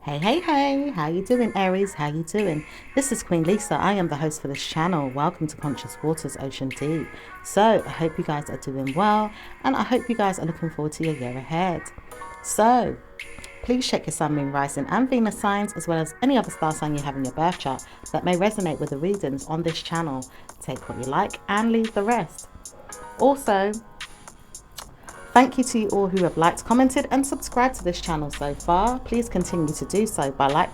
Hey, hey, hey, how you doing, Aries? How you doing? This is Queen Lisa. I am the host for this channel. Welcome to Conscious Waters Ocean Deep. So, I hope you guys are doing well, and I hope you guys are looking forward to your year ahead. So, please check your Sun, Moon, Rising, and Venus signs, as well as any other star sign you have in your birth chart that may resonate with the readings on this channel. Take what you like and leave the rest. Also, thank you to you all who have liked, commented, and subscribed to this channel so far. Please continue to do so by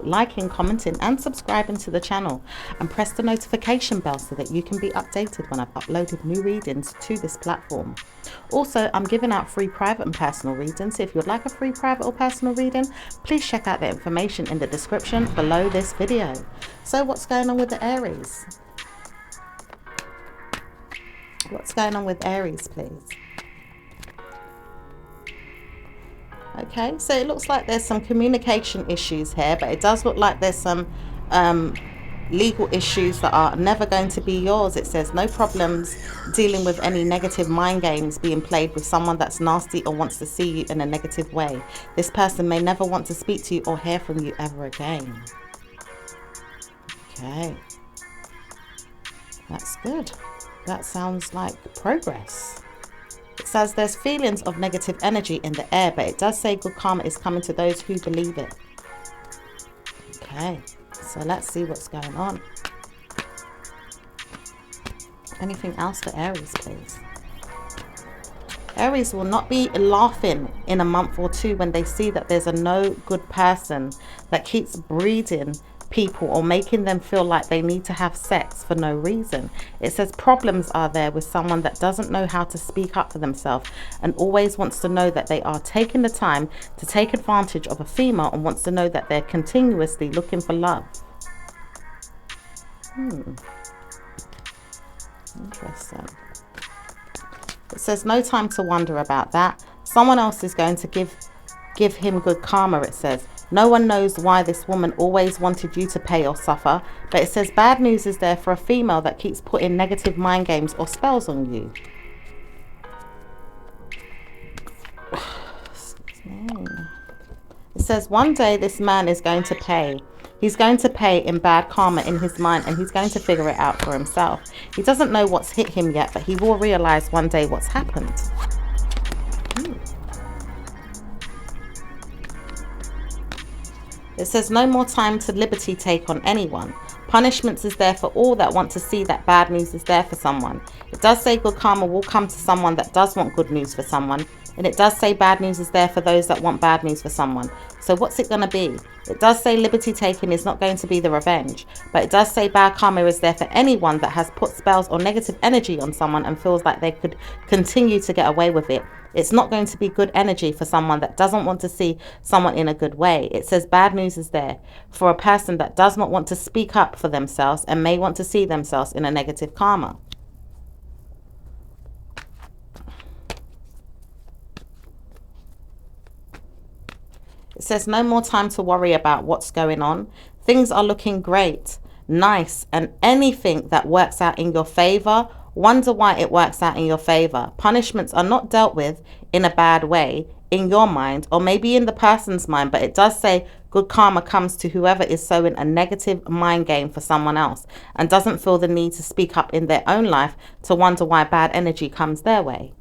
liking, commenting, and subscribing to the channel, and press the notification bell so that you can be updated when I've uploaded new readings to this platform. Also, I'm giving out free private and personal readings. If you'd like a free private or personal reading, please check out the information in the description below this video. So what's going on with the Aries? What's going on with Aries, please? Okay, so it looks like there's some communication issues here, but it does look like there's some legal issues that are never going to be yours. It says no problems dealing with any negative mind games being played with someone that's nasty or wants to see you in a negative way. This person may never want to speak to you or hear from you ever again. Okay, that's good. That sounds like progress. It says there's feelings of negative energy in the air, but it does say good karma is coming to those who believe it. Okay, so let's see what's going on. Anything else for Aries, please? Aries will not be laughing in a month or two when they see that there's a no good person that keeps breeding people or making them feel like they need to have sex for no reason. It says problems are there with someone that doesn't know how to speak up for themselves and always wants to know that they are taking the time to take advantage of a female and wants to know that they're continuously looking for love. Interesting. It says no time to wonder about that. Someone else is going to give him good karma, it says. No one knows why this woman always wanted you to pay or suffer, but it says bad news is there for a female that keeps putting negative mind games or spells on you. It says one day this man is going to pay. He's going to pay in bad karma in his mind, and he's going to figure it out for himself. He doesn't know what's hit him yet, but he will realize one day what's happened. It says no more time to liberty take on anyone. Punishments is there for all that want to see that bad news is there for someone. It does say good karma will come to someone that does want good news for someone. And it does say bad news is there for those that want bad news for someone. So what's it going to be? It does say liberty taking is not going to be the revenge. But it does say bad karma is there for anyone that has put spells or negative energy on someone and feels like they could continue to get away with it. It's not going to be good energy for someone that doesn't want to see someone in a good way. It says bad news is there for a person that does not want to speak up for themselves and may want to see themselves in a negative karma. It says no more time to worry about what's going on. Things are looking great, nice, and anything that works out in your favor, wonder why it works out in your favor. Punishments are not dealt with in a bad way in your mind or maybe in the person's mind, but it does say good karma comes to whoever is sowing a negative mind game for someone else and doesn't feel the need to speak up in their own life to wonder why bad energy comes their way.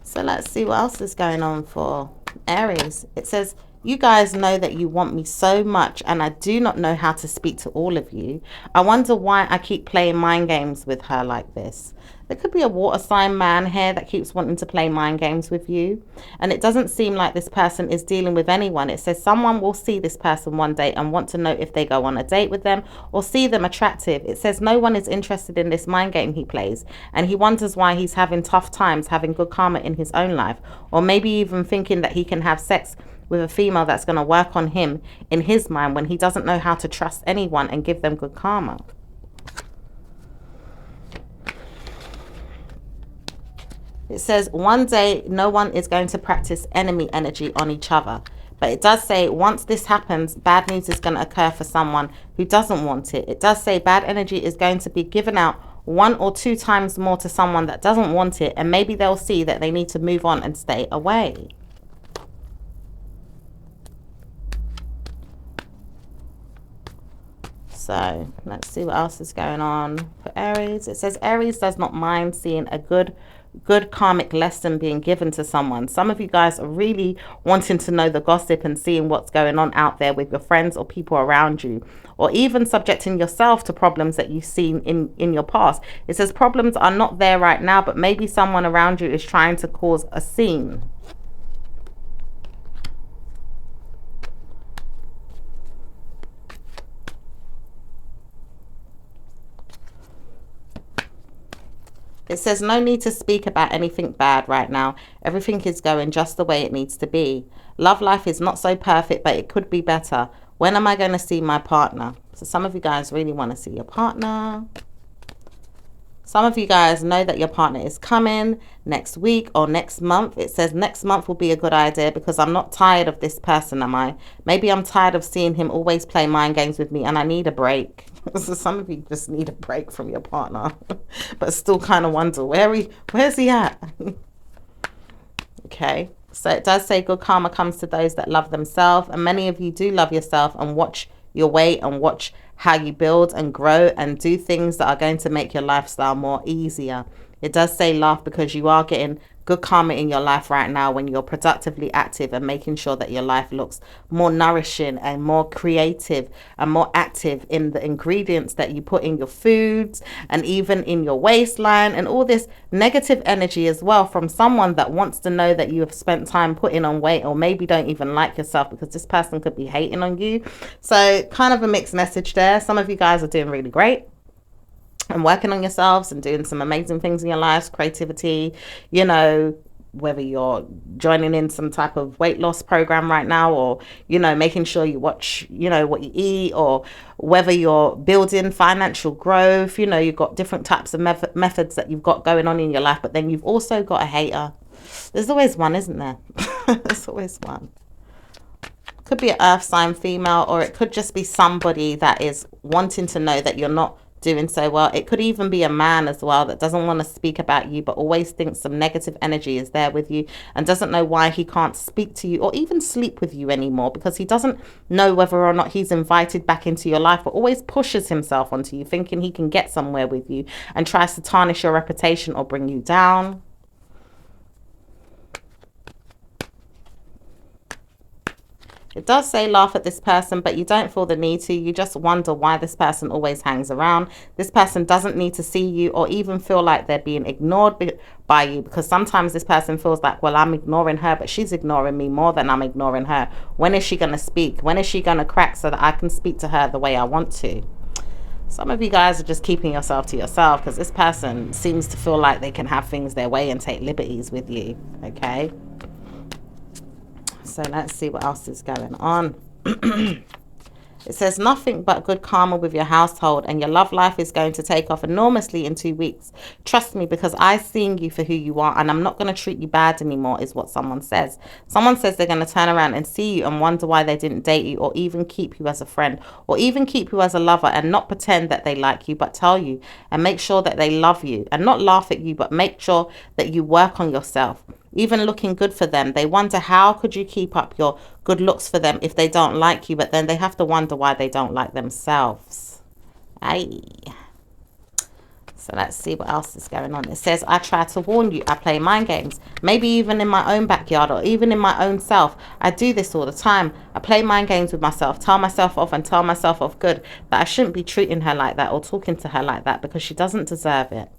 So let's see what else is going on for Aries. It says, you guys know that you want me so much and I do not know how to speak to all of you. I wonder why I keep playing mind games with her like this. There could be a water sign man here that keeps wanting to play mind games with you. And it doesn't seem like this person is dealing with anyone. It says someone will see this person one day and want to know if they go on a date with them or see them attractive. It says no one is interested in this mind game he plays. And he wonders why he's having tough times having good karma in his own life. Or maybe even thinking that he can have sex with a female that's going to work on him in his mind when he doesn't know how to trust anyone and give them good karma. It says one day no one is going to practice enemy energy on each other. But it does say once this happens, bad news is going to occur for someone who doesn't want it. It does say bad energy is going to be given out 1 or 2 times more to someone that doesn't want it. And maybe they'll see that they need to move on and stay away. So let's see what else is going on for Aries. It says Aries does not mind seeing a good karmic lesson being given to someone. Some of you guys are really wanting to know the gossip and seeing what's going on out there with your friends or people around you, or even subjecting yourself to problems that you've seen in your past. It says problems are not there right now, but maybe someone around you is trying to cause a scene. It says no need to speak about anything bad right now. Everything is going just the way it needs to be. Love life is not so perfect, but it could be better. When am I going to see my partner? So some of you guys really want to see your partner. Some of you guys know that your partner is coming next week or next month. It says next month will be a good idea because I'm not tired of this person, am I? Maybe I'm tired of seeing him always play mind games with me and I need a break. So some of you just need a break from your partner, but still kind of wonder, where's he at? Okay, so it does say good karma comes to those that love themselves. And many of you do love yourself and watch your weight and watch how you build and grow and do things that are going to make your lifestyle more easier. It does say laugh because you are getting good karma in your life right now when you're productively active and making sure that your life looks more nourishing and more creative and more active in the ingredients that you put in your foods and even in your waistline, and all this negative energy as well from someone that wants to know that you have spent time putting on weight, or maybe don't even like yourself because this person could be hating on you. So kind of a mixed message there. Some of you guys are doing really great and working on yourselves and doing some amazing things in your lives, creativity, you know, whether you're joining in some type of weight loss program right now, or, you know, making sure you watch, you know, what you eat, or whether you're building financial growth, you know, you've got different types of methods that you've got going on in your life, but then you've also got a hater. There's always one, isn't there? There's always one. Could be an earth sign female, or it could just be somebody that is wanting to know that you're not doing so well. It could even be a man as well that doesn't want to speak about you, but always thinks some negative energy is there with you and doesn't know why he can't speak to you or even sleep with you anymore, because he doesn't know whether or not he's invited back into your life, but always pushes himself onto you thinking he can get somewhere with you and tries to tarnish your reputation or bring you down. It does say laugh at this person, but you don't feel the need to. You just wonder why this person always hangs around. This person doesn't need to see you or even feel like they're being ignored by you, because sometimes this person feels like, well, I'm ignoring her, but she's ignoring me more than I'm ignoring her. When is she going to speak? When is she going to crack so that I can speak to her the way I want to? Some of you guys are just keeping yourself to yourself because this person seems to feel like they can have things their way and take liberties with you, okay? So let's see what else is going on. It says nothing but good karma with your household, and your love life is going to take off enormously in 2 weeks. Trust me, because I've seen you for who you are, and I'm not going to treat you bad anymore, is what someone says. Someone says they're going to turn around and see you and wonder why they didn't date you or even keep you as a friend or even keep you as a lover, and not pretend that they like you, but tell you and make sure that they love you, and not laugh at you, but make sure that you work on yourself. Even looking good for them. They wonder, how could you keep up your good looks for them if they don't like you? But then they have to wonder why they don't like themselves. Aye. So let's see what else is going on. It says, I try to warn you. I play mind games. Maybe even in my own backyard or even in my own self. I do this all the time. I play mind games with myself. Tell myself off and tell myself off good. That I shouldn't be treating her like that or talking to her like that because she doesn't deserve it.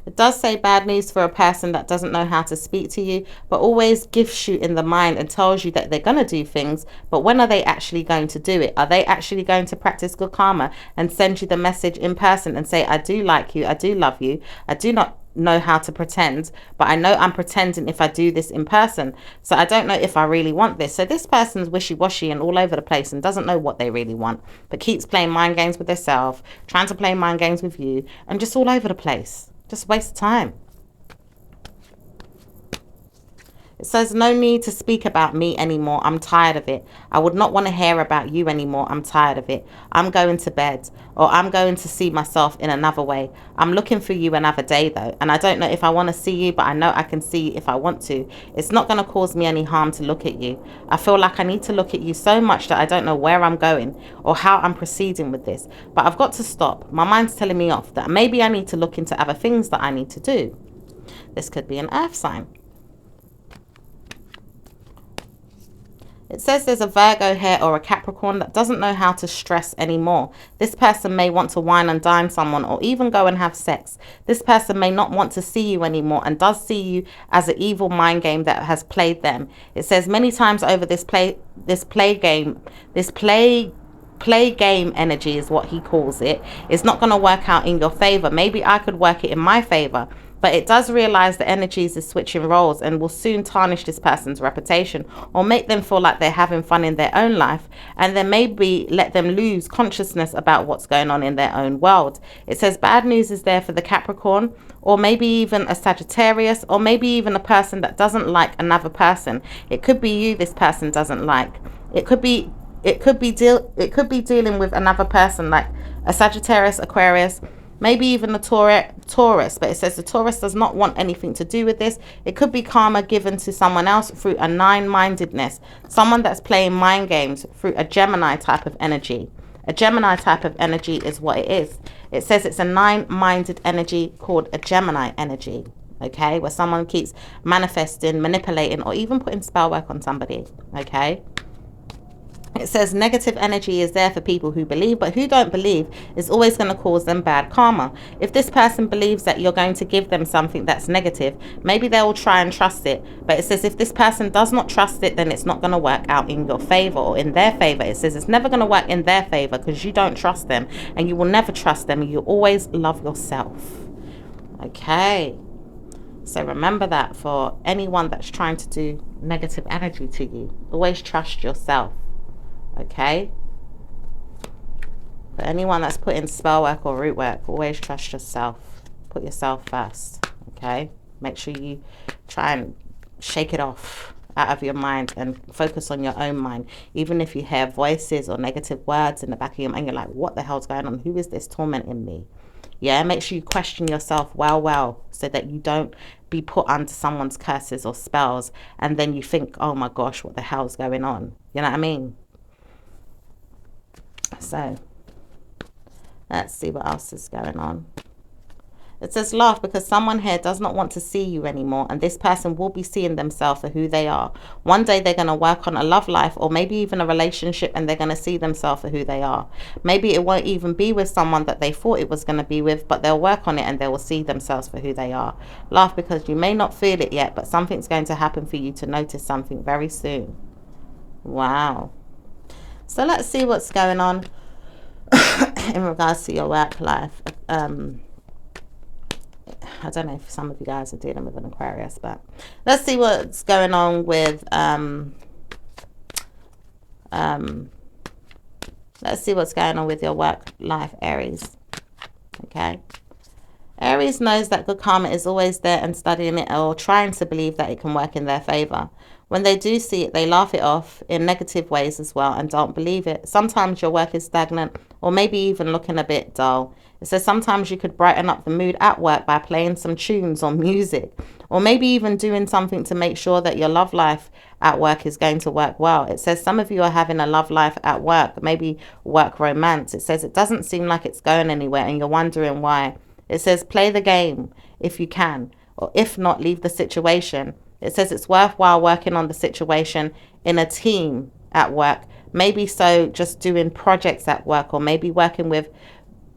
It does say bad news for a person that doesn't know how to speak to you, but always gifts you in the mind and tells you that they're going to do things. But when are they actually going to do it? Are they actually going to practice good karma and send you the message in person and say, I do like you, I do love you, I do not know how to pretend, but I know I'm pretending if I do this in person. So I don't know if I really want this. So this person's wishy-washy and all over the place and doesn't know what they really want, but keeps playing mind games with themselves, trying to play mind games with you, and just all over the place. Just waste of time. It says, no need to speak about me anymore. I'm tired of it. I would not want to hear about you anymore. I'm tired of it. I'm going to bed, or I'm going to see myself in another way. I'm looking for you another day though. And I don't know if I want to see you, but I know I can see you if I want to. It's not going to cause me any harm to look at you. I feel like I need to look at you so much that I don't know where I'm going or how I'm proceeding with this. But I've got to stop. My mind's telling me off that maybe I need to look into other things that I need to do. This could be an earth sign. It says there's a Virgo here or a Capricorn that doesn't know how to stress anymore. This person may want to wine and dine someone or even go and have sex. This person may not want to see you anymore and does see you as an evil mind game that has played them. It says many times over this play game energy is what he calls it. It's not going to work out in your favor. Maybe I could work it in my favor. But it does realize the energies is switching roles and will soon tarnish this person's reputation or make them feel like they're having fun in their own life, and then maybe let them lose consciousness about what's going on in their own world. It says bad news is there for the Capricorn, or maybe even a Sagittarius, or maybe even a person that doesn't like another person. It could be you this person doesn't like. It could be dealing with another person like a Sagittarius, Aquarius, maybe even a Taurus, but it says the Taurus does not want anything to do with this. It could be karma given to someone else through a nine-mindedness, someone that's playing mind games through a Gemini type of energy. A Gemini type of energy is what it is. It says it's a nine-minded energy called a Gemini energy, okay, where someone keeps manifesting, manipulating, or even putting spell work on somebody, okay. It says negative energy is there for people who believe, but who don't believe is always going to cause them bad karma. If this person believes that you're going to give them something that's negative, maybe they will try and trust it. But it says if this person does not trust it, then it's not going to work out in your favor or in their favor. It says it's never going to work in their favor because you don't trust them, and you will never trust them. You always love yourself. Okay. So remember that for anyone that's trying to do negative energy to you. Always trust yourself. Okay, for anyone that's putting spell work or root work, always trust yourself. Put yourself first. Okay, make sure you try and shake it off out of your mind and focus on your own mind. Even if you hear voices or negative words in the back of your mind, you're like, what the hell's going on? Who is this tormenting me? Yeah, make sure you question yourself well, so that you don't be put under someone's curses or spells and then you think, oh my gosh, what the hell's going on? You know what I mean? So let's see what else is going on. It says laugh because someone here does not want to see you anymore, and this person will be seeing themselves for who they are. One day they're going to work on a love life or maybe even a relationship, and they're going to see themselves for who they are. Maybe it won't even be with someone that they thought it was going to be with, but they'll work on it and they will see themselves for who they are. Laugh because you may not feel it yet, but something's going to happen for you to notice something very soon. Wow. So let's see what's going on in regards to your work life. I don't know if some of you guys are dealing with an Aquarius, but let's see what's going on with let's see what's going on with your work life, Aries. Okay. Aries knows that good karma is always there and studying it or trying to believe that it can work in their favor. When they do see it, they laugh it off in negative ways as well and don't believe it. Sometimes your work is stagnant or maybe even looking a bit dull. It says sometimes you could brighten up the mood at work by playing some tunes or music, or maybe even doing something to make sure that your love life at work is going to work well. It says some of you are having a love life at work, maybe work romance. It says it doesn't seem like it's going anywhere and you're wondering why. It says play the game if you can, or if not, leave the situation. It says it's worthwhile working on the situation in a team at work. Maybe so just doing projects at work, or maybe working with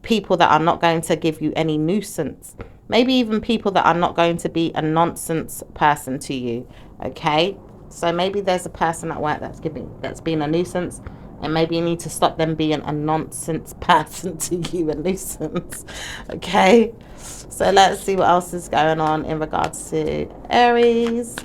people that are not going to give you any nuisance. Maybe even people that are not going to be a nonsense person to you. Okay, so maybe there's a person at work that's being a nuisance, and maybe you need to stop them being a nonsense person to you, a nuisance. Okay, so let's see what else is going on in regards to Aries.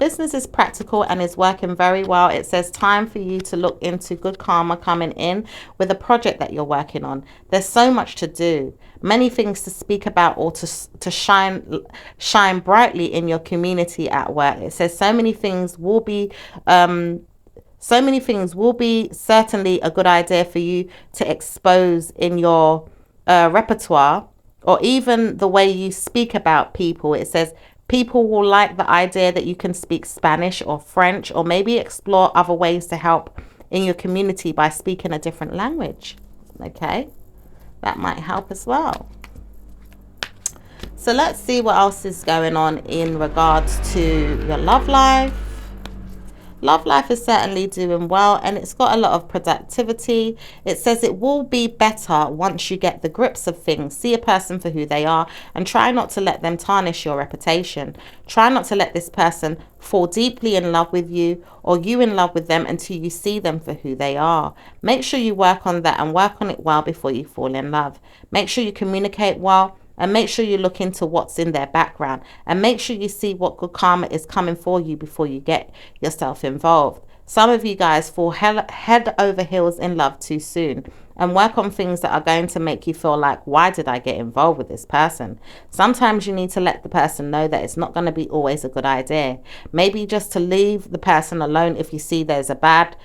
business is practical and is working very well. It says time for you to look into good karma coming in with a project that you're working on. There's so much to do, many things to speak about, or to shine brightly in your community at work. It says so many things will be certainly a good idea for you to expose in your repertoire, or even the way you speak about people. It says people will like the idea that you can speak Spanish or French, or maybe explore other ways to help in your community by speaking a different language. Okay, that might help as well. So let's see what else is going on in regards to your love life. Love life is certainly doing well, and it's got a lot of productivity. It says it will be better once you get the grips of things. See a person for who they are and try not to let them tarnish your reputation. Try not to let this person fall deeply in love with you, or you in love with them, until you see them for who they are. Make sure you work on that and work on it well before you fall in love. Make sure you communicate well. And make sure you look into what's in their background, and make sure you see what good karma is coming for you before you get yourself involved. Some of you guys fall head over heels in love too soon, and work on things that are going to make you feel like, why did I get involved with this person? Sometimes you need to let the person know that it's not going to be always a good idea. Maybe just to leave the person alone if you see there's a bad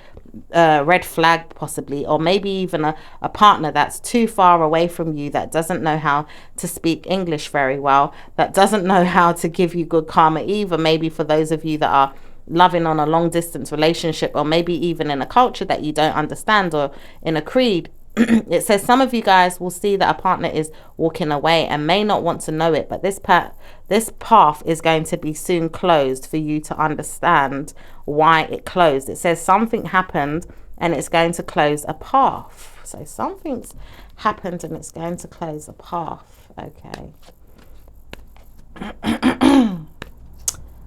red flag possibly, or maybe even a partner that's too far away from you, that doesn't know how to speak English very well, that doesn't know how to give you good karma either. Maybe for those of you that are loving on a long distance relationship, or maybe even in a culture that you don't understand, or in a creed. It says some of you guys will see that a partner is walking away and may not want to know it, but this path is going to be soon closed for you to understand why it closed. It says something happened and it's going to close a path. So something's happened and it's going to close a path. Okay.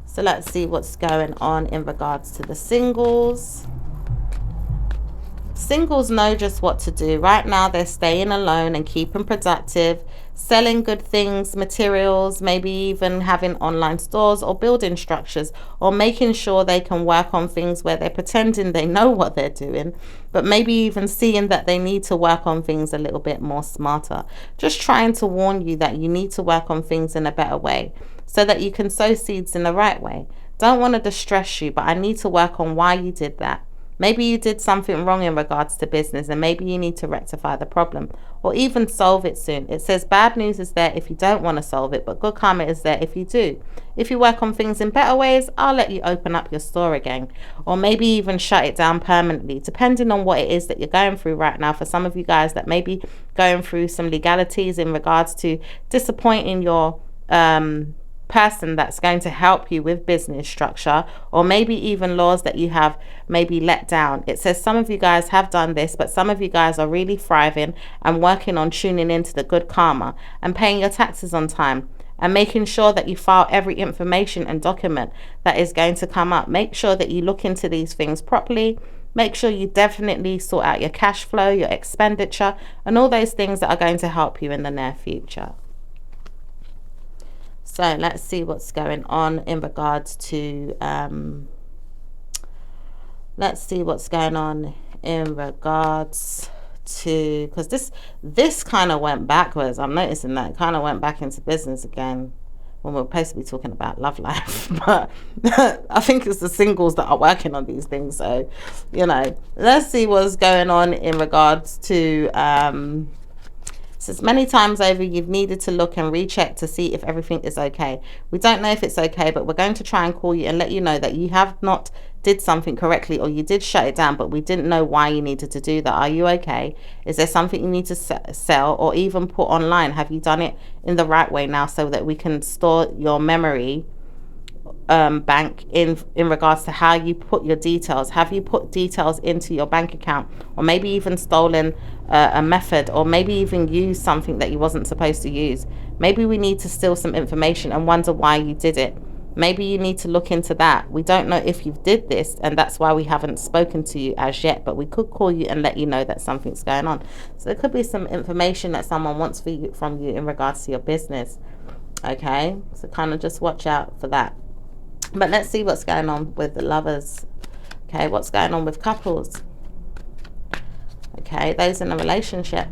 So let's see what's going on in regards to the singles. Singles know just what to do. Right now, they're staying alone and keeping productive, selling good things, materials, maybe even having online stores or building structures, or making sure they can work on things where they're pretending they know what they're doing, but maybe even seeing that they need to work on things a little bit more smarter. Just trying to warn you that you need to work on things in a better way so that you can sow seeds in the right way. Don't want to distress you, but I need to work on why you did that. Maybe you did something wrong in regards to business, and maybe you need to rectify the problem or even solve it soon. It says bad news is there if you don't want to solve it, but good karma is there if you do. If you work on things in better ways, I'll let you open up your store again, or maybe even shut it down permanently, depending on what it is that you're going through right now. For some of you guys that may be going through some legalities in regards to disappointing your person that's going to help you with business structure, or maybe even laws that you have maybe let down. It says some of you guys have done this, but some of you guys are really thriving and working on tuning into the good karma and paying your taxes on time and making sure that you file every information and document that is going to come up. Make sure that you look into these things properly. Make sure you definitely sort out your cash flow, your expenditure, and all those things that are going to help you in the near future. So let's see what's going on in regards to, let's see what's going on in regards to, because this kind of went backwards. I'm noticing that it kind of went back into business again when we're supposed to be talking about love life. But I think it's the singles that are working on these things. So, you know, let's see what's going on in regards to, says many times over you've needed to look and recheck to see if everything is okay. We don't know if it's okay, but we're going to try and call you and let you know that you have not did something correctly, or you did shut it down, but we didn't know why you needed to do that. Are you okay? Is there something you need to sell or even put online? Have you done it in the right way now so that we can store your memory bank in regards to how you put your details? Have you put details into your bank account, or maybe even stolen a method, or maybe even used something that you wasn't supposed to use? Maybe we need to steal some information and wonder why you did it. Maybe you need to look into that. We don't know if you did this, and that's why we haven't spoken to you as yet, but we could call you and let you know that something's going on. So there could be some information that someone wants from you in regards to your business. Okay, so kind of just watch out for that. But let's see what's going on with the lovers. Okay, what's going on with couples? Okay, those in a relationship.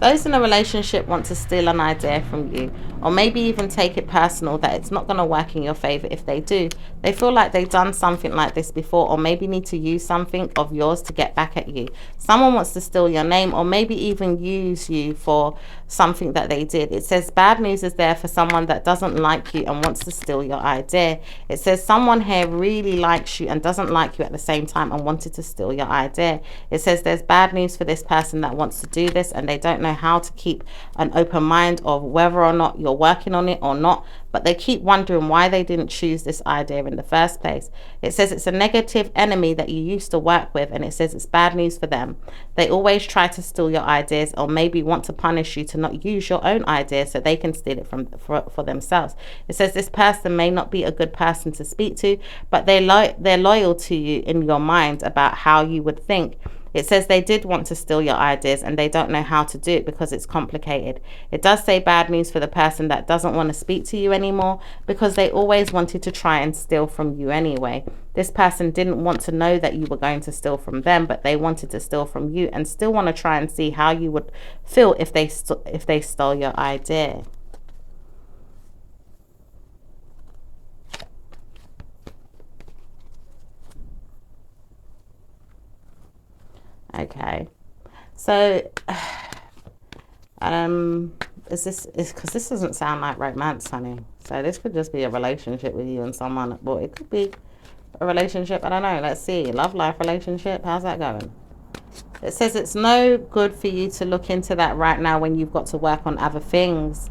Those in a relationship want to steal an idea from you, or maybe even take it personal that it's not going to work in your favor if they do. They feel like they've done something like this before, or maybe need to use something of yours to get back at you. Someone wants to steal your name, or maybe even use you for something that they did. It says bad news is there for someone that doesn't like you and wants to steal your idea. It says someone here really likes you and doesn't like you at the same time and wanted to steal your idea. It says there's bad news for this person that wants to do this, and they don't know how to keep an open mind of whether or not you're working on it or not, but they keep wondering why they didn't choose this idea in the first place. It says it's a negative enemy that you used to work with, and it says it's bad news for them. They always try to steal your ideas, or maybe want to punish you to not use your own ideas so they can steal it for themselves. It says this person may not be a good person to speak to, but they're loyal to you in your mind about how you would think. It says they did want to steal your ideas and they don't know how to do it because it's complicated. It does say bad news for the person that doesn't want to speak to you anymore because they always wanted to try and steal from you anyway. This person didn't want to know that you were going to steal from them, but they wanted to steal from you and still want to try and see how you would feel if they stole your idea. Okay, so is because this doesn't sound like romance, honey. So this could just be a relationship with you and someone. Well, it could be a relationship. I don't know. Let's see. Love life, relationship. How's that going? It says it's no good for you to look into that right now when you've got to work on other things.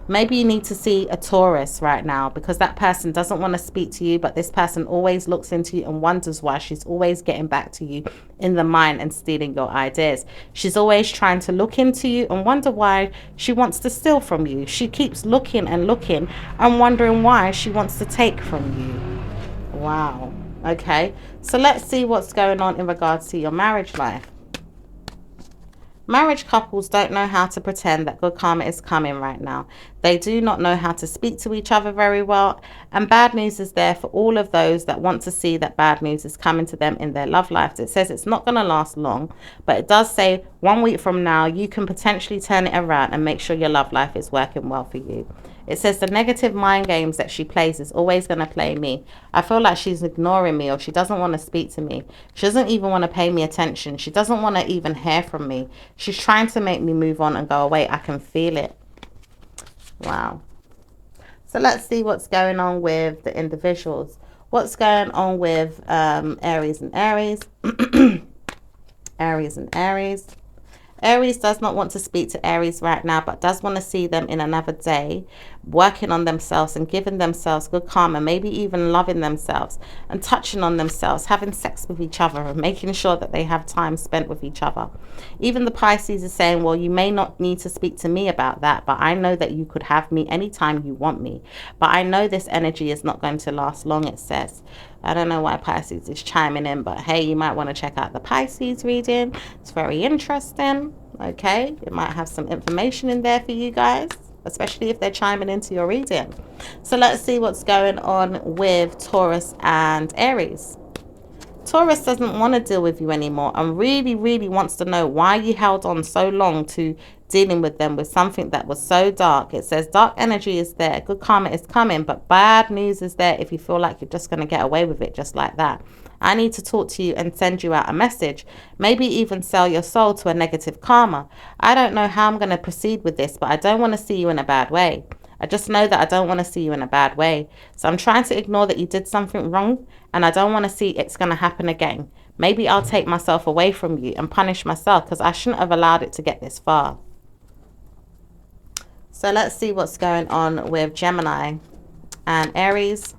Maybe you need to see a Taurus right now because that person doesn't want to speak to you, but this person always looks into you and wonders why she's always getting back to you in the mind and stealing your ideas. She's always trying to look into you and wonder why she wants to steal from you. She keeps looking and looking and wondering why she wants to take from you. Wow. Okay, so let's see what's going on in regards to your marriage life. Marriage couples don't know how to pretend that good karma is coming right now. They do not know how to speak to each other very well. And bad news is there for all of those that want to see that bad news is coming to them in their love lives. It says it's not going to last long, but it does say 1 week from now, you can potentially turn it around and make sure your love life is working well for you. It says the negative mind games that she plays is always going to play me. I feel like she's ignoring me, or she doesn't want to speak to me. She doesn't even want to pay me attention. She doesn't want to even hear from me. She's trying to make me move on and go away. I can feel it. Wow. So let's see what's going on with the individuals. What's going on with Aries and Aries? Aries and Aries. Aries does not want to speak to Aries right now, but does want to see them in another day, working on themselves and giving themselves good karma, maybe even loving themselves and touching on themselves, having sex with each other and making sure that they have time spent with each other. Even the Pisces is saying, well, you may not need to speak to me about that, but I know that you could have me anytime you want me. But I know this energy is not going to last long, it says. I don't know why Pisces is chiming in, but hey, you might want to check out the Pisces reading. It's very interesting. Okay, it might have some information in there for you guys, especially if they're chiming into your reading. So let's see what's going on with Taurus and Aries. Taurus doesn't want to deal with you anymore and really wants to know why you held on so long to dealing with them with something that was so dark. It says dark energy is there, good karma is coming, but bad news is there if you feel like you're just going to get away with it just like that. I need to talk to you and send you out a message, maybe even sell your soul to a negative karma. I don't know how I'm going to proceed with this, but I don't want to see you in a bad way. I just know that I don't want to see you in a bad way. So I'm trying to ignore that you did something wrong, and I don't want to see it's going to happen again. Maybe I'll take myself away from you and punish myself because I shouldn't have allowed it to get this far. So let's see what's going on with Gemini and Aries.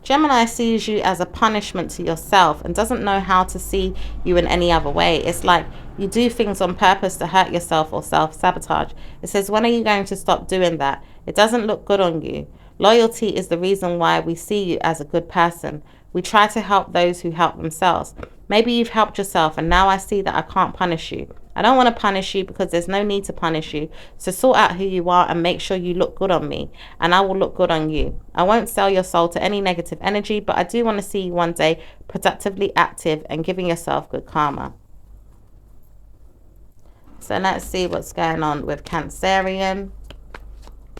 Gemini sees you as a punishment to yourself and doesn't know how to see you in any other way. It's like you do things on purpose to hurt yourself or self-sabotage. It says, when are you going to stop doing that? It doesn't look good on you. Loyalty is the reason why we see you as a good person. We try to help those who help themselves. Maybe you've helped yourself and now I see that I can't punish you. I don't want to punish you because there's no need to punish you. So sort out who you are and make sure you look good on me, and I will look good on you. I won't sell your soul to any negative energy, but I do want to see you one day productively active and giving yourself good karma. So let's see what's going on with Cancerian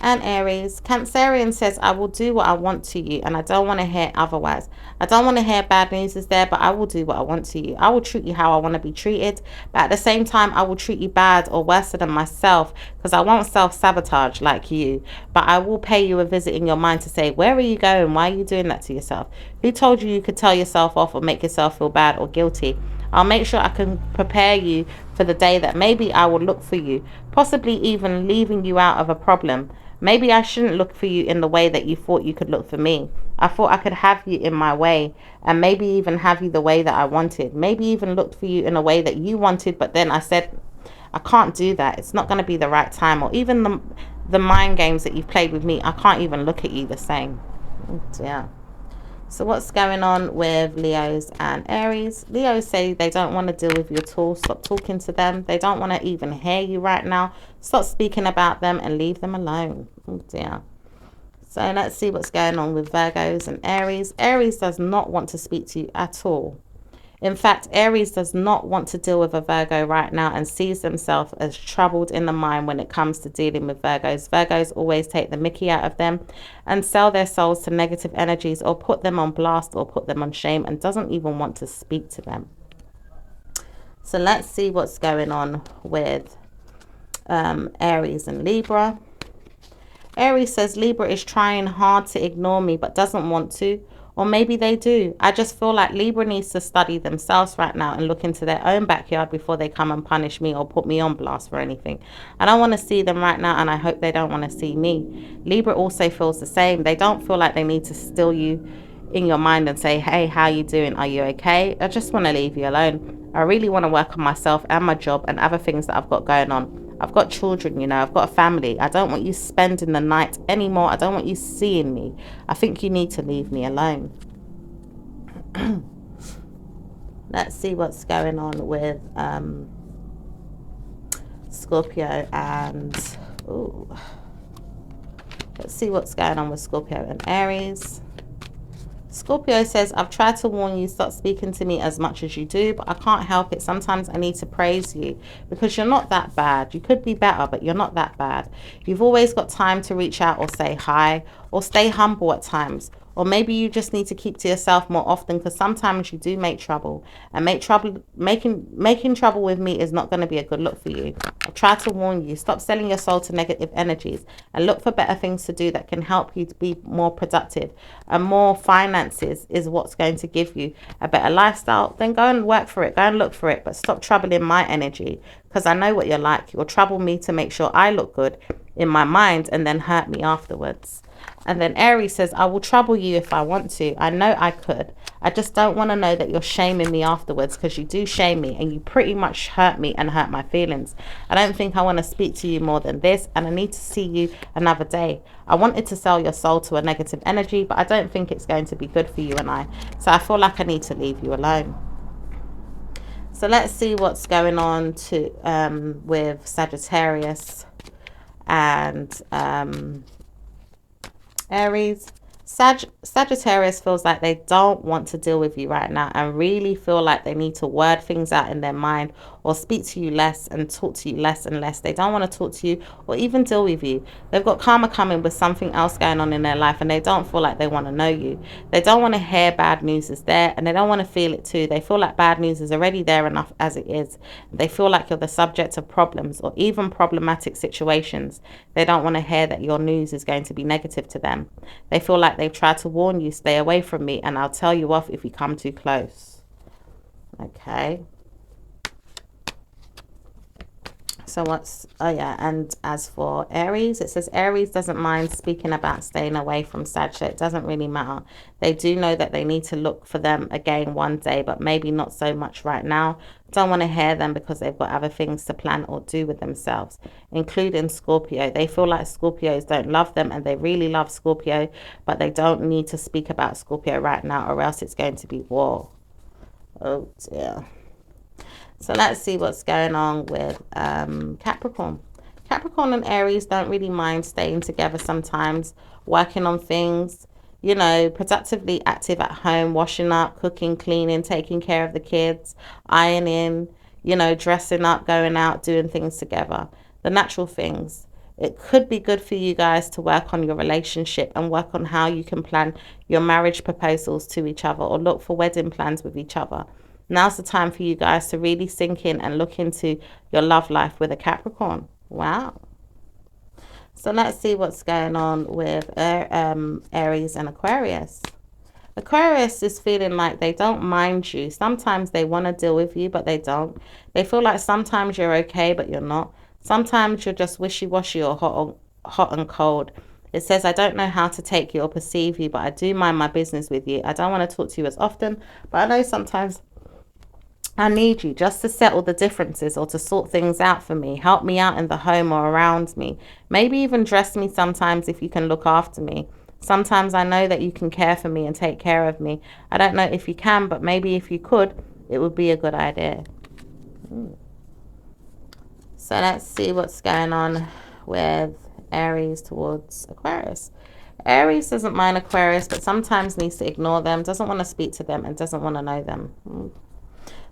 and Aries. Cancerian says, I will do what I want to you, and I don't want to hear otherwise. I don't want to hear bad news is there, but I will do what I want to you. I will treat you how I want to be treated, but at the same time, I will treat you bad or worse than myself, because I won't self-sabotage like you. But I will pay you a visit in your mind to say, where are you going? Why are you doing that to yourself? Who told you you could tell yourself off or make yourself feel bad or guilty? I'll make sure I can prepare you for the day that maybe I will look for you, possibly even leaving you out of a problem. Maybe I shouldn't look for you in the way that you thought you could look for me. I thought I could have you in my way, and maybe even have you the way that I wanted. Maybe even looked for you in a way that you wanted, but then I said, I can't do that. It's not going to be the right time. Or even the mind games that you've played with me, I can't even look at you the same. Yeah. So what's going on with Leos and Aries? Leos say they don't want to deal with you at all. Stop talking to them. They don't want to even hear you right now. Stop speaking about them and leave them alone. Oh dear. So let's see what's going on with Virgos and Aries. Aries does not want to speak to you at all. In fact, Aries does not want to deal with a Virgo right now and sees themselves as troubled in the mind when it comes to dealing with Virgos. Virgos always take the mickey out of them and sell their souls to negative energies or put them on blast or put them on shame and doesn't even want to speak to them. So let's see what's going on with Aries and Libra. Aries says Libra is trying hard to ignore me but doesn't want to. Or maybe they do. I just feel like Libra needs to study themselves right now and look into their own backyard before they come and punish me or put me on blast for anything. I don't want to see them right now, and I hope they don't want to see me. Libra also feels the same. They don't feel like they need to steal you in your mind and say, hey, how you doing? Are you okay? I just want to leave you alone. I really want to work on myself and my job and other things that I've got going on. I've got children, you know, I've got a family. I don't want you spending the night anymore. I don't want you seeing me. I think you need to leave me alone. Let's see what's going on with Scorpio and... Ooh. Let's see what's going on with Scorpio and Aries. Scorpio says, I've tried to warn you, stop speaking to me as much as you do, but I can't help it. Sometimes I need to praise you because you're not that bad. You could be better, but you're not that bad. You've always got time to reach out or say hi or stay humble at times. Or maybe you just need to keep to yourself more often because sometimes you do make trouble. And making trouble with me is not going to be a good look for you. I've tried to warn you. Stop selling your soul to negative energies and look for better things to do that can help you to be more productive. And more finances is what's going to give you a better lifestyle. Then go and work for it. Go and look for it. But stop troubling my energy because I know what you're like. You'll trouble me to make sure I look good in my mind and then hurt me afterwards. And then Aries says, I will trouble you if I want to. I know I could. I just don't want to know that you're shaming me afterwards because you do shame me and you pretty much hurt me and hurt my feelings. I don't think I want to speak to you more than this and I need to see you another day. I wanted to sell your soul to a negative energy, but I don't think it's going to be good for you and I. So I feel like I need to leave you alone. So let's see what's going on with Sagittarius and Aries. Sagittarius feels like they don't want to deal with you right now and really feel like they need to word things out in their mind or speak to you less and talk to you less and less. They don't want to talk to you or even deal with you. They've got karma coming with something else going on in their life and they don't feel like they want to know you. They don't want to hear bad news is there and they don't want to feel it too. They feel like bad news is already there enough as it is. They feel like you're the subject of problems or even problematic situations. They don't want to hear that your news is going to be negative to them. They feel like they've tried to warn you, stay away from me and I'll tell you off if you come too close. Okay. So and as for Aries, it says Aries doesn't mind speaking about staying away from Sag, so it doesn't really matter. They do know that they need to look for them again one day, but maybe not so much right now. Don't want to hear them because they've got other things to plan or do with themselves, including Scorpio. They feel like Scorpios don't love them and they really love Scorpio, but they don't need to speak about Scorpio right now or else it's going to be war. Oh dear. So let's see what's going on with Capricorn. Capricorn and Aries don't really mind staying together sometimes, working on things, you know, productively active at home, washing up, cooking, cleaning, taking care of the kids, ironing, you know, dressing up, going out, doing things together. The natural things. It could be good for you guys to work on your relationship and work on how you can plan your marriage proposals to each other or look for wedding plans with each other. Now's the time for you guys to really sink in and look into your love life with a Capricorn. Wow. So let's see what's going on with Aries and Aquarius. Aquarius is feeling like they don't mind you. Sometimes they want to deal with you, but they don't. They feel like sometimes you're okay, but you're not. Sometimes you're just wishy-washy or hot and cold. It says, I don't know how to take you or perceive you, but I do mind my business with you. I don't want to talk to you as often, but I know sometimes I need you just to settle the differences or to sort things out for me. Help me out in the home or around me. Maybe even dress me sometimes if you can look after me. Sometimes I know that you can care for me and take care of me. I don't know if you can, but maybe if you could, it would be a good idea. So let's see what's going on with Aries towards Aquarius. Aries doesn't mind Aquarius, but sometimes needs to ignore them, doesn't want to speak to them, and doesn't want to know them.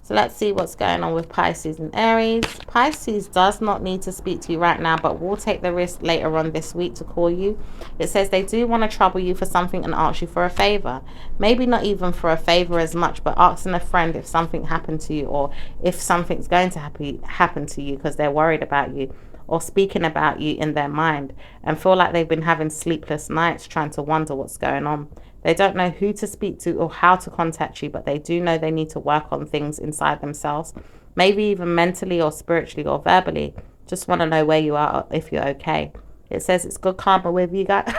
So let's see what's going on with Pisces and Aries. Pisces does not need to speak to you right now, but will take the risk later on this week to call you. It says they do want to trouble you for something and ask you for a favor. Maybe not even for a favor as much, but asking a friend if something happened to you or if something's going to happen to you because they're worried about you, or speaking about you in their mind and feel like they've been having sleepless nights trying to wonder what's going on. They don't know who to speak to or how to contact you, but they do know they need to work on things inside themselves, maybe even mentally or spiritually or verbally. Just want to know where you are, if you're okay. It says it's good karma with you guys.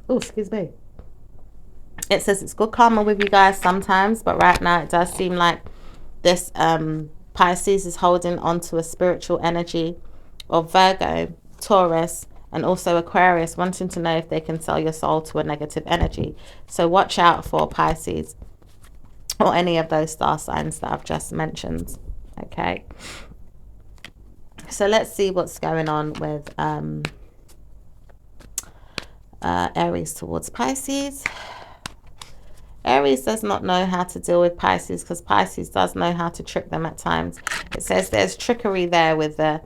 Oh, excuse me. It says it's good karma with you guys sometimes, but right now it does seem like this Pisces is holding on to a spiritual energy of Virgo, Taurus, and also Aquarius, wanting to know if they can sell your soul to a negative energy. So watch out for Pisces or any of those star signs that I've just mentioned. Okay. So let's see what's going on with Aries towards Pisces. Aries does not know how to deal with Pisces because Pisces does know how to trick them at times. It says there's trickery there with the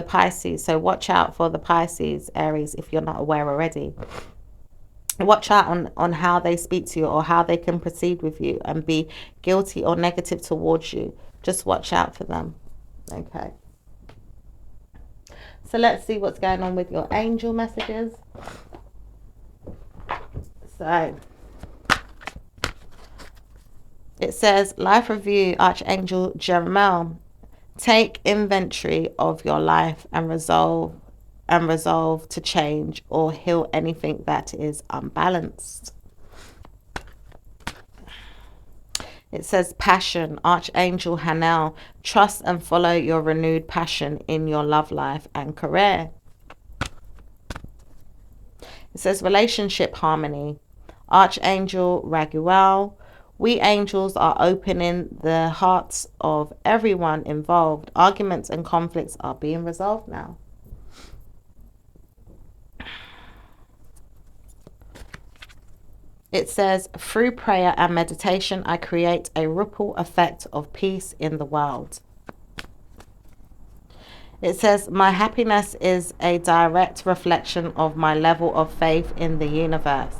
Pisces. So watch out for the Pisces, Aries, if you're not aware already. Watch out on how they speak to you or how they can proceed with you and be guilty or negative towards you. Just watch out for them. Okay. So let's see what's going on with your angel messages. So it says, Life Review, Archangel Jeremiah. Take inventory of your life and resolve to change or heal anything that is unbalanced. It says passion, Archangel Hanel. Trust and follow your renewed passion in your love life and career. It says relationship harmony, Archangel Raguel. We angels are opening the hearts of everyone involved. Arguments and conflicts are being resolved now. It says, through prayer and meditation, I create a ripple effect of peace in the world. It says, my happiness is a direct reflection of my level of faith in the universe.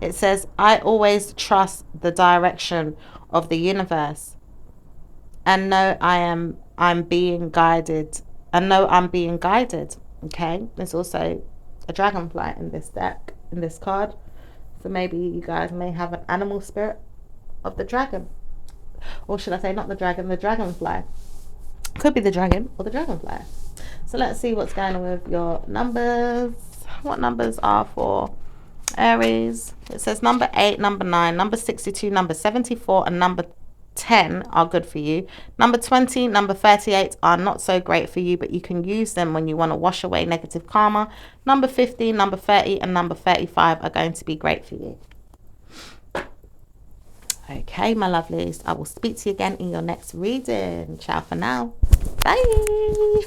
It says, I always trust the direction of the universe and know I'm being guided. Okay, there's also a dragonfly in this deck, in this card. So maybe you guys may have an animal spirit of the dragon. Or should I say not the dragon, the dragonfly. Could be the dragon or the dragonfly. So let's see what's going on with your numbers. What numbers are for Aries? It says number 8, number 9, number 62, number 74, and number 10 are good for you. Number 20, number 38 are not so great for you, but you can use them when you want to wash away negative karma. Number 15, number 30, and number 35 are going to be great for you. Okay, my lovelies, I will speak to you again in your next reading. Ciao for now. Bye.